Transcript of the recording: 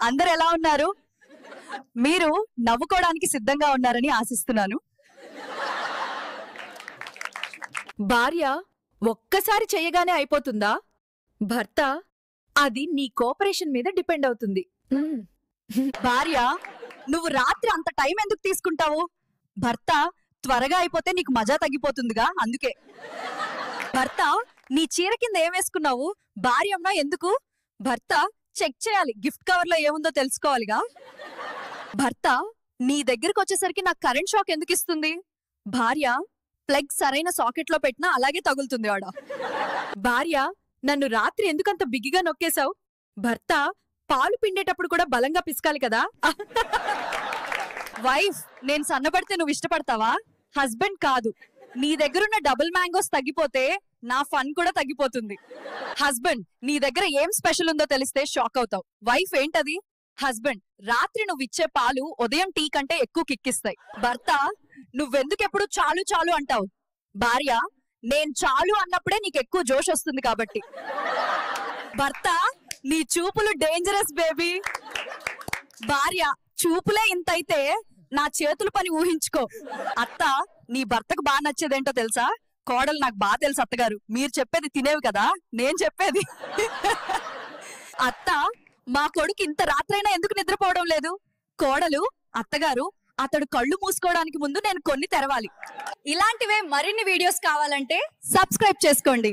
అందరు ఎలా ఉన్నారు? మీరు నవ్వుకోవడానికి సిద్ధంగా ఉన్నారని ఆశిస్తున్నాను. భార్య ఒక్కసారి చెయ్యగానే అయిపోతుందా? భర్త అది నీ కోఆపరేషన్ మీద డిపెండ్ అవుతుంది. భార్య, నువ్వు రాత్రి అంత టైం ఎందుకు తీసుకుంటావు? భర్త, త్వరగా అయిపోతే నీకు మజా తగ్గిపోతుందిగా, అందుకే. భర్త, నీ చీర కింద ఏం వేసుకున్నావు? భార్య అమ్మా ఎందుకు? భర్త, చెక్ చేయాలి, గిఫ్ట్ కవర్ లో ఏముందో తెలుసుకోవాలిగా. భర్త, నీ దగ్గరకు వచ్చేసరికి నాకు కరెంట్ షాక్ ఎందుకు ఇస్తుంది? భార్య, ప్లగ్ సరైన సాకెట్ లో పెట్టినా అలాగే తగులుతుంది ఆడ. భార్య, నన్ను రాత్రి ఎందుకంత బిగిగా నొక్కేశావు? భర్త, పాలు పిండేటప్పుడు కూడా బలంగా పిసకాలి కదా. వైఫ్, నేను సన్నబడితే నువ్వు ఇష్టపడతావా? హస్బెండ్ కాదు, నీ దగ్గరున్న డబుల్ మ్యాంగోస్ తగ్గిపోతే నా ఫన్ కూడా తగ్గిపోతుంది. హస్బెండ్, నీ దగ్గర ఏం స్పెషల్ ఉందో తెలిస్తే షాక్ అవుతావు. వైఫ్, ఏంటది? హస్బెండ్, రాత్రి నువ్వు ఇచ్చే పాలు ఉదయం టీ కంటే ఎక్కువ కిక్కిస్తాయి. భర్త, నువ్వెందుకెప్పుడు చాలు చాలు అంటావు? భార్య, నేను చాలు అన్నప్పుడే నీకు ఎక్కువ జోష్ వస్తుంది కాబట్టి. భర్త, నీ చూపులు డేంజరస్ బేబీ. భార్య, చూపులే ఇంతైతే నా చేతుల పని ఊహించుకో. అత్త, నీ భర్తకు బాగా నచ్చేదేంటో తెలుసా? కోడలు నాకు బాగా తెలుసు అత్తగారు, మీరు చెప్పేది తినేవి కదా నేను చెప్పేది. అత్త, మా కొడుకు ఇంత రాత్రైనా ఎందుకు నిద్రపోవడం లేదు? కోడలు, అత్తగారు, అతడు కళ్ళు మూసుకోవడానికి ముందు నేను కొన్ని తెరవాలి. ఇలాంటివే మరిన్ని వీడియోస్ కావాలంటే సబ్స్క్రైబ్ చేసుకోండి.